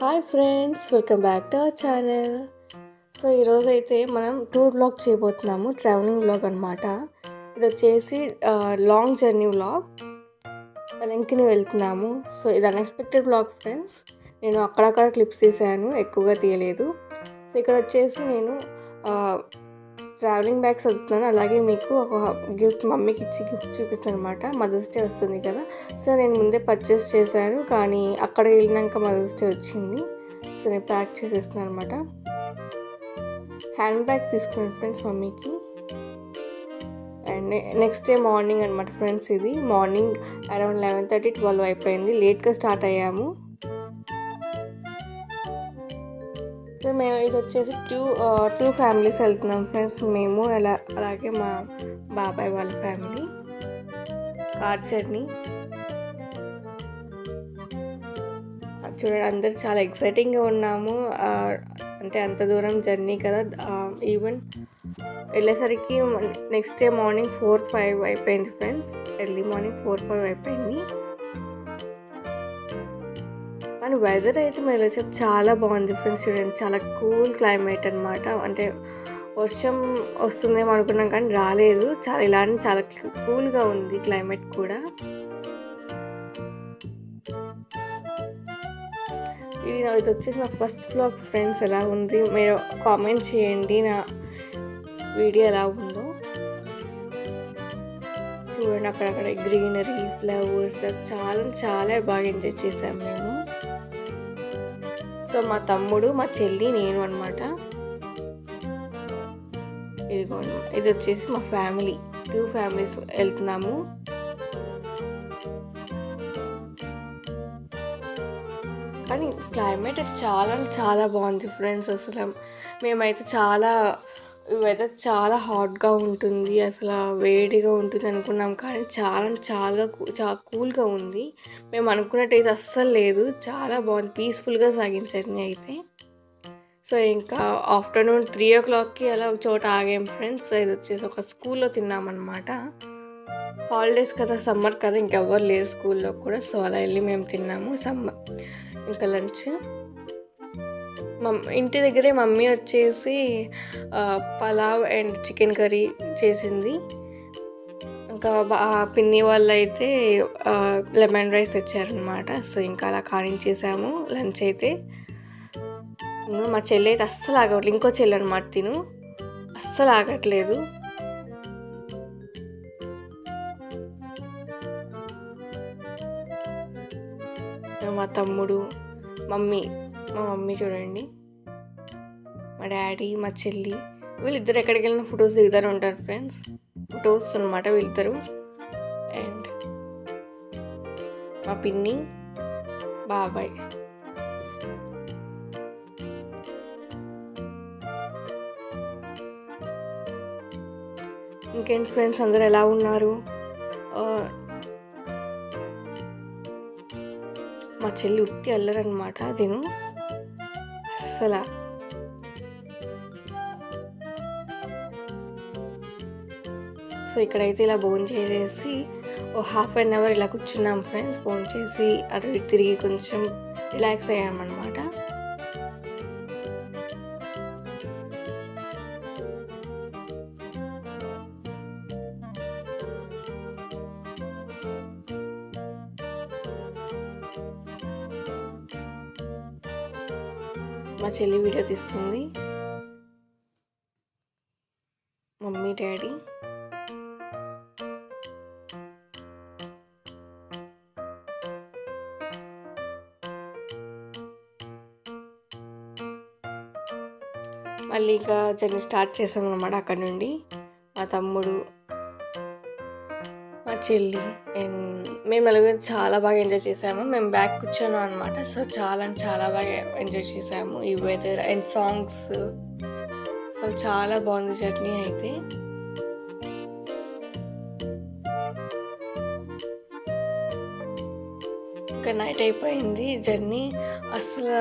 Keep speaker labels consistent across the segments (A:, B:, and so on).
A: Hi friends, welcome back to our channel. So ఈరోజైతే మనం tour vlog చేయబోతున్నాము, travelling vlog అనమాట. ఇది వచ్చేసి లాంగ్ జర్నీ వ్లాగ్. వెలంకిని వెళ్తున్నాము. సో ఇది అన్ఎక్స్పెక్టెడ్ వ్లాగ్ ఫ్రెండ్స్. నేను అక్కడక్కడ క్లిప్స్ తీసాను, ఎక్కువగా తీయలేదు. సో ఇక్కడ వచ్చేసి నేను ట్రావెలింగ్ బ్యాగ్స్ చదువుతున్నాను. అలాగే మీకు ఒక గిఫ్ట్ మమ్మీకి ఇచ్చి గిఫ్ట్ చూపిస్తాను అనమాట. మదర్స్ డే వస్తుంది కదా, సో నేను ముందే పర్చేస్ చేశాను, కానీ అక్కడ వెళ్ళినాక మదర్స్ డే వచ్చింది. సో నేను ప్యాక్ చేసేస్తున్నాను అనమాట. హ్యాండ్ బ్యాగ్ తీసుకున్నాను ఫ్రెండ్స్ మమ్మీకి. అండ్ నెక్స్ట్ డే మార్నింగ్ అనమాట ఫ్రెండ్స్. ఇది మార్నింగ్ అరౌండ్ 11:30 12 అయిపోయింది. లేట్గా స్టార్ట్ అయ్యాము. సో మేము ఇది వచ్చేసి టూ ఫ్యామిలీస్ వెళ్తున్నాం ఫ్రెండ్స్. మేము అలాగే మా బాబాయ్ వాళ్ళ ఫ్యామిలీ. కార్ జర్నీ చూడండి, అందరు చాలా ఎక్సైటింగ్గా ఉన్నాము. అంటే అంత దూరం జర్నీ కదా. ఈవెన్ వెళ్ళేసరికి నెక్స్ట్ డే మార్నింగ్ 4-5 అయిపోయింది ఫ్రెండ్స్. ఎర్లీ మార్నింగ్ 4-5 అయిపోయింది. కానీ వెదర్ అయితే మీరు చెప్పి చాలా బాగుంది ఫ్రెండ్స్. చూడండి, చాలా కూల్ క్లైమేట్ అనమాట. అంటే వర్షం వస్తుందేమో అనుకున్నాం, కానీ రాలేదు. చాలా కూల్గా ఉంది క్లైమేట్ కూడా. ఇది వచ్చేసి నా ఫస్ట్ వ్లాగ్ ఫ్రెండ్స్. ఎలా ఉంది మీరు కామెంట్ చేయండి, నా వీడియో ఎలా ఉందో. చూడండి, అక్కడక్కడ గ్రీనరీ, ఫ్లవర్స్, చాలా బాగా ఎంజాయ్ చేసాము మేము. సో మా తమ్ముడు, మా చెల్లి, నేను అనమాట. ఇది వచ్చేసి మా ఫ్యామిలీ. 2 ఫ్యామిలీస్ వెళ్తున్నాము. కానీ క్లైమేట్ చాలా బాగుంది ఫ్రెండ్స్. అసలు మేమైతే వెదర్ చాలా హాట్గా ఉంటుంది, అసలు వేడిగా ఉంటుంది అనుకున్నాం, కానీ చాలా కూల్గా ఉంది. మేము అనుకున్నట్టయితే అస్సలు లేదు. చాలా బాగుంది, పీస్ఫుల్గా సాగింది జర్నీ అయితే. సో ఇంకా ఆఫ్టర్నూన్ 3 o'clockకి అలా ఒక చోట ఆగాం ఫ్రెండ్స్. ఇది వచ్చేసి ఒక స్కూల్లో తిన్నామన్నమాట. హాలిడేస్ కదా, సమ్మర్ కదా, ఇంకెవ్వరు లేరు స్కూల్లో కూడా. సో అలా వెళ్ళి మేము తిన్నాము ఇంకా లంచ్. ఇంటి దగ్గరే మమ్మీ వచ్చేసి పలావ్ అండ్ చికెన్ కర్రీ చేసింది. ఇంకా పిన్ని వాళ్ళు అయితే లెమన్ రైస్ తెచ్చారనమాట. సో ఇంకా అలా కానించేసాము లంచ్ అయితే. మా చెల్లి అయితే అస్సలు ఆగట్లేదు. ఇంకో చెల్లి అనమాట, తిను అస్సలు ఆగట్లేదు. మా తమ్ముడు, మా మమ్మీ చూడండి, మా డాడీ, మా చెల్లి, వీళ్ళిద్దరు ఎక్కడికి వెళ్ళిన ఫొటోస్ దిగుతారు ఉంటారు ఫ్రెండ్స్. ఫొటోస్ అనమాట వీళ్ళిద్దరు. అండ్ మా పిన్ని, బాబాయ్. ఇంకేంటి ఫ్రెండ్స్, అందరు ఎలా ఉన్నారు? మా చెల్లి ఉట్టి అల్లరనమాట. తిను అస్సలు సో ఇక్కడైతే ఇలా భోంచేసేసి ఓ 1/2 hour ఇలా కూర్చున్నాం ఫ్రెండ్స్. భోంచేసి అటు తిరిగి కొంచెం రిలాక్స్ అయ్యామన్నమాట. మా చెల్లి వీడియో తీస్తుంది, మమ్మీ, డాడీ. మళ్ళీ ఇంకా జర్నీ స్టార్ట్ చేసాం అన్నమాట. అక్కడ నుండి మా తమ్ముడు, మా చెల్లి అండ్ మేము నలుగురు చాలా బాగా ఎంజాయ్ చేసాము. మేము బ్యాక్ కూర్చోను అనమాట. సో చాలా బాగా ఎంజాయ్ చేసాము. ఈ వెదర్ అండ్ సాంగ్స్, అసలు చాలా బాగుంది జర్నీ అయితే. ఇంకా నైట్ అయిపోయింది జర్నీ. అసలు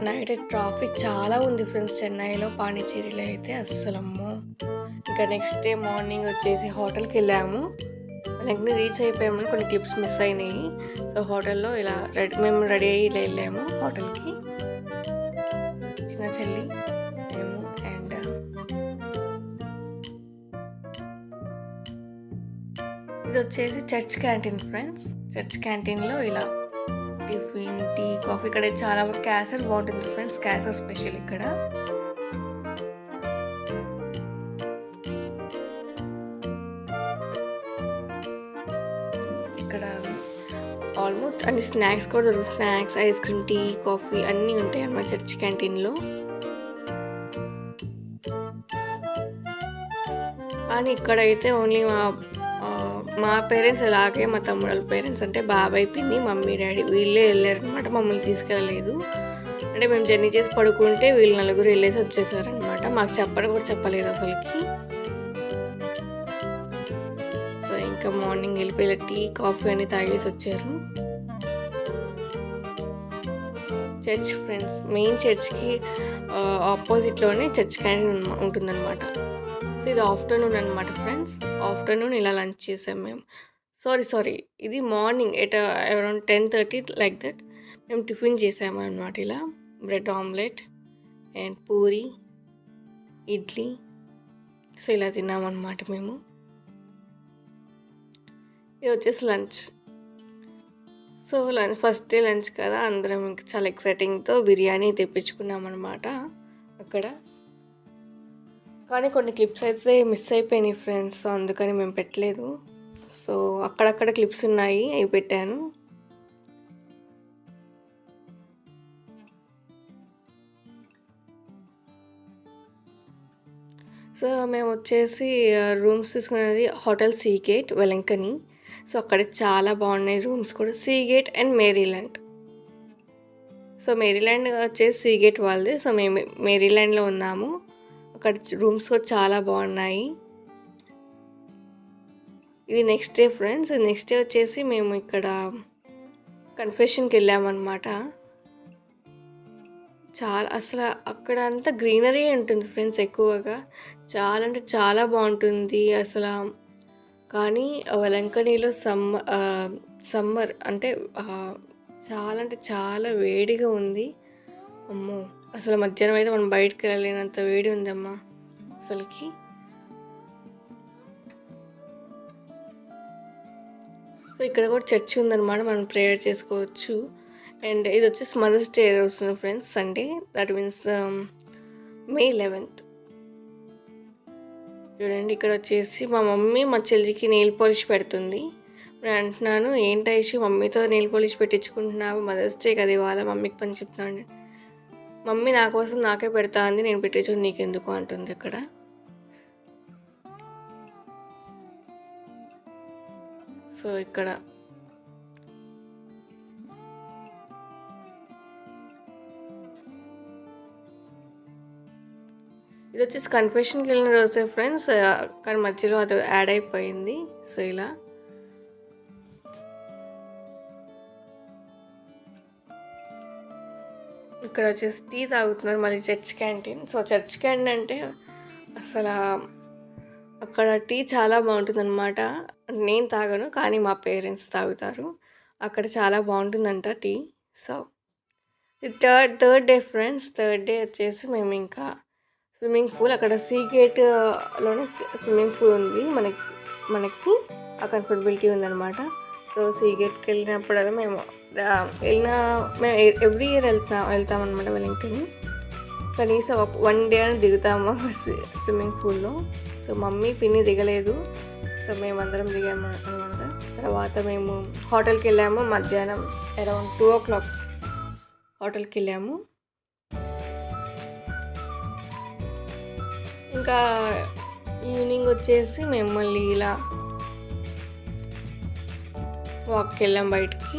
A: నైట్ ట్రాఫిక్ చాలా ఉంది ఫ్రెండ్స్ చెన్నైలో, పాండిచేరిలో అయితే అస్సలమ్మో. ఇంకా నెక్స్ట్ డే మార్నింగ్ వచ్చేసి హోటల్కి వెళ్ళాము. వెంటనే రీచ్ అయిపోయామని కొన్ని క్లిప్స్ మిస్ అయినాయి. సో హోటల్లో ఇలా మేము రెడీ అయ్యి ఇలా వెళ్ళాము హోటల్కి. చెల్లి మేము. అండ్ ఇది వచ్చేసి చర్చ్ క్యాంటీన్ ఫ్రెండ్స్. చర్చ్ క్యాంటీన్లో ఇలా టిఫిన్, టీ, కాఫీ. ఇక్కడ చాలా వరకు క్యాసర్ బాగుంటుంది ఫ్రెండ్స్. క్యాసర్ స్పెషల్ ఇక్కడ. ఇక్కడ ఆల్మోస్ట్ అన్ని స్నాక్స్ కూడా దొరుకుతాయి. Snacks, ice cream, tea, coffee అన్నీ ఉంటాయి అన్నమాట చర్చ్ క్యాంటీన్లో. కానీ ఇక్కడైతే ఓన్లీ మా పేరెంట్స్ అలాగే మా తమ్ముళ్ళ పేరెంట్స్ అంటే బాబాయ్, పిన్ని, మమ్మీ, డాడీ వీళ్ళే వెళ్ళారనమాట. మమ్మల్ని తీసుకెళ్ళలేదు. అంటే మేము జర్నీ చేసి పడుకుంటే వీళ్ళు నలుగురు వెళ్ళేసి వచ్చేసారనమాట. మాకు చెప్పడం కూడా చెప్పలేదు అసలుకి. సో ఇంకా మార్నింగ్ వెళ్ళిపోయి టీ, కాఫీ అని తాగేసి వచ్చారు. చర్చ్ ఫ్రెండ్స్, మెయిన్ చర్చ్కి ఆపోజిట్లోనే చర్చ్ క్యాంటీన్ ఉంటుందన్నమాట. సో ఇది ఆఫ్టర్నూన్ అనమాట ఫ్రెండ్స్. ఆఫ్టర్నూన్ ఇలా లంచ్ చేసాం మేము. సారీ ఇది మార్నింగ్ అరౌండ్ 10:30 లైక్ దట్ మేము టిఫిన్ చేసాము అనమాట. ఇలా bread omelette and puri, idli. So ఇలా తిన్నామన్నమాట మేము. ఇది వచ్చేసి lunch. So first day lunch కదా, అందరం ఇంకా చాలా ఎక్సైటింగ్తో బిర్యానీ తెప్పించుకున్నాం అనమాట అక్కడ. కానీ కొన్ని క్లిప్స్ అయితే మిస్ అయిపోయినాయి ఫ్రెండ్స్. సో అందుకని మేము పెట్టలేదు. సో అక్కడక్కడ క్లిప్స్ ఉన్నాయి, అవి పెట్టాను. సో మేము వచ్చేసి రూమ్స్ తీసుకునేది హోటల్ సీగేట్ వెలంకని. సో అక్కడ చాలా బాగున్నాయి రూమ్స్ కూడా. Seagate and Maryland. So Maryland వచ్చేసి సీగేట్ వాళ్ళది. సో మేము మేరీల్యాండ్లో ఉన్నాము. అక్కడ రూమ్స్ కూడా చాలా బాగున్నాయి. ఇది next day friends. Next day వచ్చేసి మేము ఇక్కడ కన్ఫెషన్కి వెళ్ళామన్నమాట. చాలా అసలు అక్కడ అంతా గ్రీనరీ ఉంటుంది ఫ్రెండ్స్ ఎక్కువగా. చాలా అంటే చాలా బాగుంటుంది అసలు. కానీ వెలంకనీలో సమ్మర్ అంటే చాలా వేడిగా ఉంది. అమ్మో, అసలు మధ్యాహ్నం అయితే మనం బయటకు వెళ్ళలేనంత వేడి ఉందమ్మా అసలుకి. సో ఇక్కడ కూడా చర్చ్ ఉందన్నమాట, మనం ప్రేయర్ చేసుకోవచ్చు. అండ్ ఇది వచ్చేసి మదర్స్ డే వస్తుంది friends, Sunday. That means May 11th. చూడండి ఇక్కడ వచ్చేసి మా మమ్మీ మా చెల్లికి నెయిల్ పాలిష్ పెడుతుంది. నేను అంటున్నాను, ఏంటైషి మమ్మీతో నెయిల్ పాలిష్ పెట్టించుకుంటున్నావు, మదర్స్ డే కదా ఇవాళ, మమ్మీకి పని చెప్తున్నాను. మమ్మీ నా కోసం నాకే పెడతా అంది, నేను పెట్టించు నీకెందుకు అంటుంది అక్కడ. సో ఇక్కడ ఇది వచ్చేసి కన్ఫెషన్కి వెళ్ళిన రోజే ఫ్రెండ్స్, కానీ మధ్యలో అది యాడ్ అయిపోయింది. సో ఇలా ఇక్కడ వచ్చేసి టీ తాగుతున్నారు మళ్ళీ church canteen. So church canteen అంటే అసలు అక్కడ టీ చాలా బాగుంటుంది అనమాట. నేను తాగను కానీ మా పేరెంట్స్ తాగుతారు. అక్కడ చాలా బాగుంటుందంట tea. So third day friends. Third day వచ్చేసి మేము ఇంకా స్విమ్మింగ్ పూల్, అక్కడ సీగేట్లోనే స్విమ్మింగ్ పూల్ ఉంది. మనకి ఆ కంఫర్టబిలిటీ ఉందన్నమాట. సో సీగేట్కి వెళ్ళినప్పుడల్లా మేము ఎవ్రీ ఇయర్ వెళ్తామన్నమాట వెలింగ్టన్. కనీసం 1 డే అని దిగుతాము స్విమ్మింగ్ పూల్లో. సో మమ్మీ పిన్ని దిగలేదు. సో మేమందరం దిగాము అనమాట. తర్వాత మేము హోటల్కి వెళ్ళాము. మధ్యాహ్నం అరౌండ్ 2 o'clock హోటల్కి వెళ్ళాము. ఇంకా ఈవినింగ్ వచ్చేసి మేము మళ్ళీ ఇలా వాక్కి వెళ్ళాం బయటికి.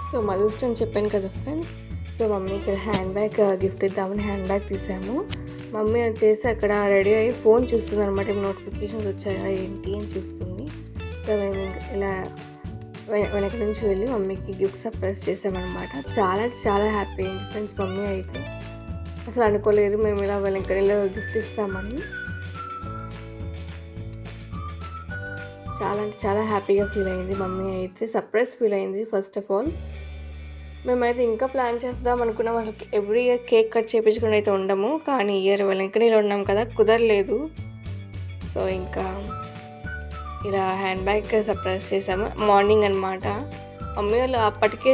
A: సో మదర్స్ డే అని చెప్పాను కదా ఫ్రెండ్స్. సో మమ్మీకి హ్యాండ్ బ్యాగ్ గిఫ్ట్ ఇద్దామని హ్యాండ్ బ్యాగ్ తీసాము. మమ్మీ వచ్చేసి అక్కడ రెడీ అయ్యి ఫోన్ చూస్తుంది అనమాట. నోటిఫికేషన్స్ వచ్చాయా ఏంటి అని చూస్తుంది. సో మేము ఇలా వెనక నుంచి వెళ్ళి మమ్మీకి గిఫ్ట్ సర్ప్రైజ్ చేసామన్నమాట. చాలా హ్యాపీ అయింది ఫ్రెండ్స్. మమ్మీ అయితే అసలు అనుకోలేదు మేము ఇలా వెనకలో గిఫ్ట్ ఇస్తామని. చాలా హ్యాపీగా ఫీల్ అయింది మమ్మీ అయితే. సర్ప్రైజ్ ఫీల్ అయింది ఫస్ట్ ఆఫ్ ఆల్. మేమైతే ఇంకా ప్లాన్ చేద్దాం అనుకున్నాం. అసలు ఎవ్రీ ఇయర్ కేక్ కట్ చేయించుకుని అయితే ఉండము, కానీ ఇయర్ వెలంకనీలో ఉన్నాం కదా, కుదరలేదు. సో ఇంకా ఇలా హ్యాండ్ బ్యాగ్ సర్ప్రైజ్ చేసాము మార్నింగ్ అనమాట. మమ్మీ వాళ్ళు అప్పటికే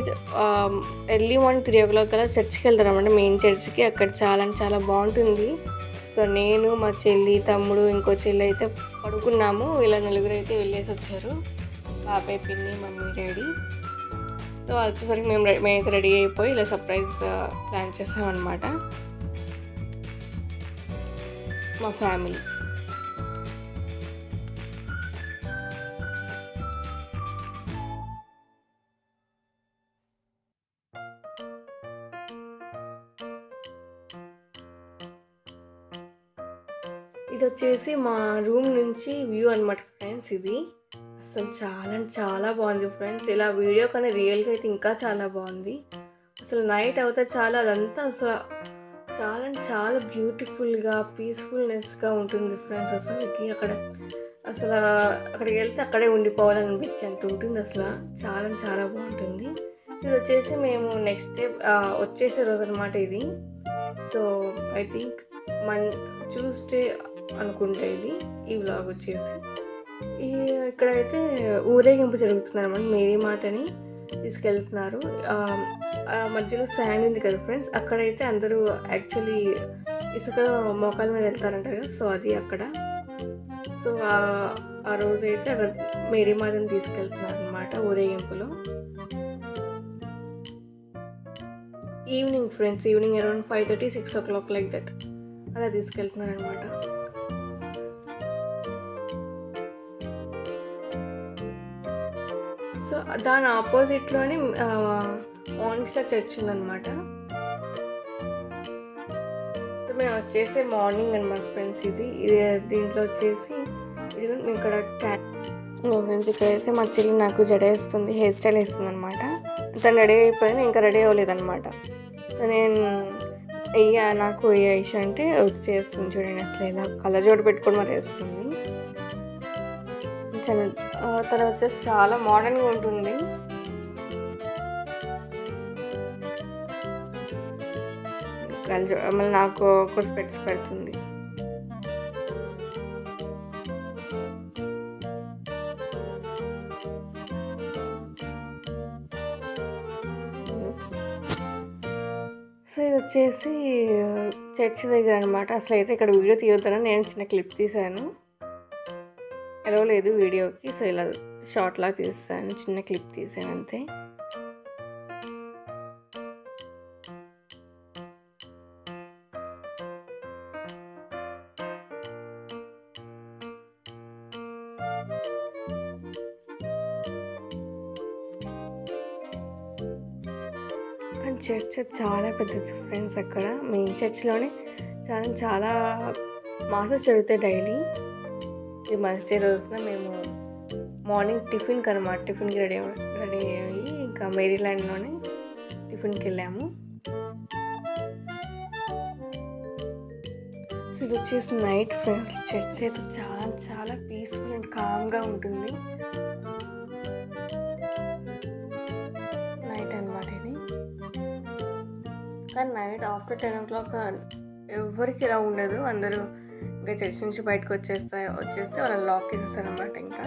A: ఎర్లీ మార్నింగ్ 3 o'clock కల్లా చర్చ్కి వెళ్తారు అనమాట, మెయిన్ చర్చ్కి. అక్కడ చాలా బాగుంటుంది. సో నేను, మా చెల్లి, తమ్ముడు, ఇంకో చెల్లి అయితే పడుకున్నాము. ఇలా నలుగురు అయితే వెళ్ళేసి వచ్చారు, బాబాయ్, పిన్ని, మమ్మీ, డాడీ. సో వాళ్ళు వచ్చేసరికి మేమైతే రెడీ అయిపోయి ఇలా సర్ప్రైజ్ ప్లాన్ చేసామన్నమాట మా ఫ్యామిలీ. ఇది వచ్చేసి మా రూమ్ నుంచి వ్యూ అనమాట ఫ్రెండ్స్. ఇది అసలు చాలా బాగుంది ఫ్రెండ్స్. ఇలా వీడియో కానీ రియల్గా అయితే ఇంకా చాలా బాగుంది. అసలు నైట్ అవుతే అదంతా అసలు చాలా బ్యూటిఫుల్గా, పీస్ఫుల్నెస్గా ఉంటుంది ఫ్రెండ్స్. అసలుకి అక్కడికి వెళ్తే అక్కడే ఉండిపోవాలనిపించి అంత ఉంటుంది. అసలు చాలా బాగుంటుంది. ఇది వచ్చేసి మేము నెక్స్ట్ డే వచ్చేసే రోజు అనమాట ఇది. సో ఐ థింక్ ట్యూస్డే అనుకుంటా ఇది. ఈ వ్లాగ్ వచ్చేసి ఇక్కడైతే ఊరేగింపు జరుగుతుంది అనమాట. మేరీమాతని తీసుకెళ్తున్నారు. మధ్యలో శాండ్ ఉంది కదా ఫ్రెండ్స్, అక్కడైతే అందరూ యాక్చువల్లీ ఇసుకలో మోకాల మీద వెళ్తారంట కదా, సో అది అక్కడ. సో ఆ రోజైతే అక్కడ మేరీమాతని తీసుకెళ్తున్నారు అనమాట ఊరేగింపులో. Evening friends, evening around 5:30, 6 o'clock like that అలా తీసుకెళ్తున్నారు అనమాట. సో దాని ఆపోజిట్లోనే మార్నింగ్ స్టార్ చర్చ్ ఉందన్నమాట. సో మేము వచ్చేసి మార్నింగ్ అనమాట ఫ్రెండ్స్. ఇది దీంట్లో వచ్చేసి ఇది మేము ఇక్కడ ఫ్రెండ్స్ ఇక్కడైతే మా చెల్లి నాకు జడ వేస్తుంది, హెయిర్ స్టైల్ వేస్తుంది అనమాట. తను రెడీ అయిపోయింది, ఇంకా రెడీ అవ్వలేదన్నమాట. నేను నాకు వేయా అంటే చేస్తుంది చూడండి. అసలు ఇలా కళ్ళ జోడు పెట్టుకొని మరి వేస్తుంది. తను వచ్చేసి చాలా మోడర్న్గా ఉంటుంది. మళ్ళీ నాకు ఒక స్పెట్స్ పెడుతుంది. సో ఇది వచ్చేసి చర్చ్ దగ్గర అనమాట. అసలు అయితే ఇక్కడ వీడియో తీయొద్దని నేను చిన్న క్లిప్ తీసాను, ఎలా లేదు వీడియోకి. సో ఇలా షార్ట్ లా తీసాను, చిన్న క్లిప్ తీసాను అంతే. చర్చ్ చాలా పెద్దది ఫ్రెండ్స్. అక్కడ మెయిన్ చర్చ్లోనే చాలా మాసెస్ జరుగుతాయి డైలీ. ఈ మధ్య రోజున మేము మార్నింగ్ టిఫిన్కి అనమాట, టిఫిన్కి రెడీ అయ్యి ఇంకా మేరీల్యాండ్లోనే టిఫిన్కి వెళ్ళాము. సో ఇది వచ్చేసి నైట్ ఫ్రెండ్స్. చర్చ్ అయితే చాలా పీస్ఫుల్ అండ్ కామ్గా ఉంటుంది. నైట్ అనమాట ఇది. కానీ నైట్ ఆఫ్టర్ 10 o'clock ఎవరికి ఇలా ఉండదు. అందరూ ఇంకా చర్చ్ నుంచి బయటకు వచ్చేస్తే వాళ్ళ లాక్ వేసేస్తారు అనమాట. ఇంకా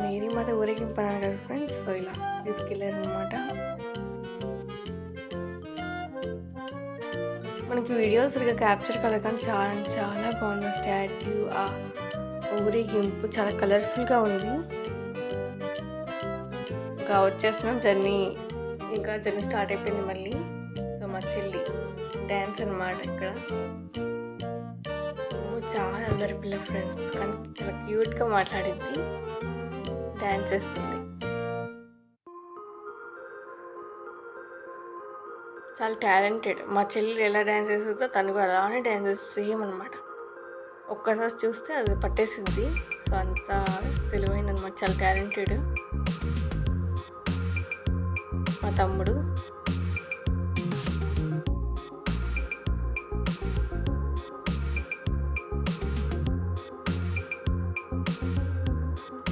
A: మేరీమాత ఊరేగింపనాను కదా ఫ్రెండ్స్. సో ఇలా తీసుకెళ్ళారు అనమాట. మనకి వీడియోస్ సరిగ్గా క్యాప్చర్ కలగానే చాలా బాగుంది. స్టాట్యూ, ఆ ఊరేగింపు చాలా కలర్ఫుల్గా ఉంది. ఇంకా వచ్చేస్తున్నాం, జర్నీ స్టార్ట్ అయిపోయింది మళ్ళీ. సో మా చెల్లి డ్యాన్స్ అనమాట ఇక్కడ. చాలా అందరి పిల్ల ఫ్రెండ్స్, కానీ చాలా క్యూట్గా మాట్లాడిద్ది, డ్యాన్స్ చేస్తుంది. చాలా టాలెంటెడ్. మా చెల్లి ఎలా డ్యాన్స్ చేస్తుందో తను కూడా అలానే డ్యాన్స్ చేస్తుంది, సేమ్ అనమాట. ఒక్కసారి చూస్తే అది పట్టేసింది. సో అంత తెలివైందనమాట, చాలా టాలెంటెడ్ మా తమ్ముడు.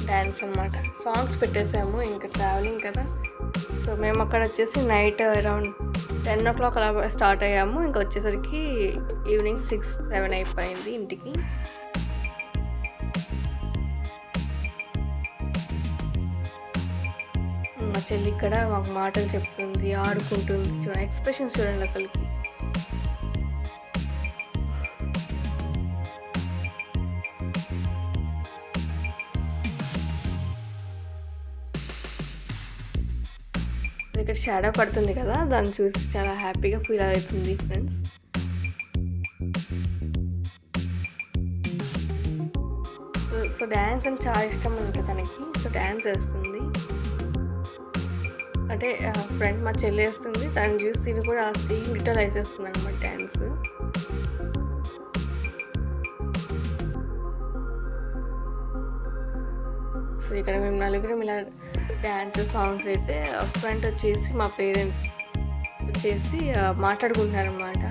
A: డ్యాన్స్ అనమాట. సాంగ్స్ పెట్టేసాము, ఇంకా ట్రావెలింగ్ కదా. సో మేము అక్కడ వచ్చేసి నైట్ అరౌండ్ 10 o'clock అలా స్టార్ట్ అయ్యాము. ఇంకా వచ్చేసరికి ఈవినింగ్ 6-7 అయిపోయింది ఇంటికి. మా చెల్లి ఇక్కడ మాకు మాటలు చెప్తుంది, ఆడుకుంటుంది. చూడండి ఎక్స్ప్రెషన్స్ చూడండి అసలుకి. ఇక్కడ షాడో పడుతుంది కదా, దాన్ని చూసి చాలా హ్యాపీగా ఫీల్ అవుతుంది ఫ్రెండ్స్. సో డ్యాన్స్ అని చాలా ఇష్టం అనమాట తనకి. సో డ్యాన్స్ వేస్తుంది, అంటే ఫ్రెండ్ మా చెల్లి వేస్తుంది, తను చూసి తిని కూడా సేమ్ రిటర్న్ వేసేస్తుంది అనమాట డ్యాన్స్. సో ఇక్కడ మేము నలుగురం ఇలా డ్యాన్స్ సాంగ్స్ అయితే, ఫ్రెండ్ వచ్చేసి మా పేరెంట్స్ వచ్చేసి మాట్లాడుకుంటున్నారు అన్నమాట.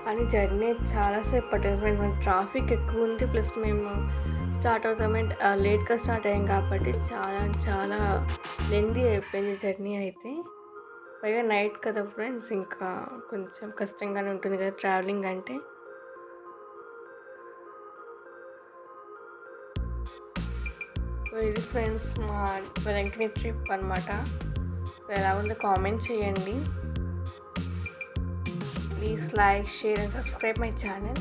A: కానీ జర్నీ చాలాసేపు పట్టింది ఫ్రెండ్స్. మనకి ట్రాఫిక్ ఎక్కువ ఉంది, ప్లస్ మేము స్టార్ట్ అవుతామే లేట్గా స్టార్ట్ అయ్యాం కాబట్టి చాలా చాలా లెందీ అయిపోయింది జర్నీ అయితే. పైగా నైట్ కదా ఫ్రెండ్స్, ఇంకా కొంచెం కష్టంగానే ఉంటుంది కదా ట్రావెలింగ్ అంటే. సో ఇది ఫ్రెండ్స్ మా వెలంకని ట్రిప్ అనమాట. ఎలా ఉందో కామెంట్ చేయండి. Please like, share and subscribe my channel.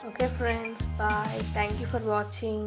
A: Okay friends, bye. Thank you for watching.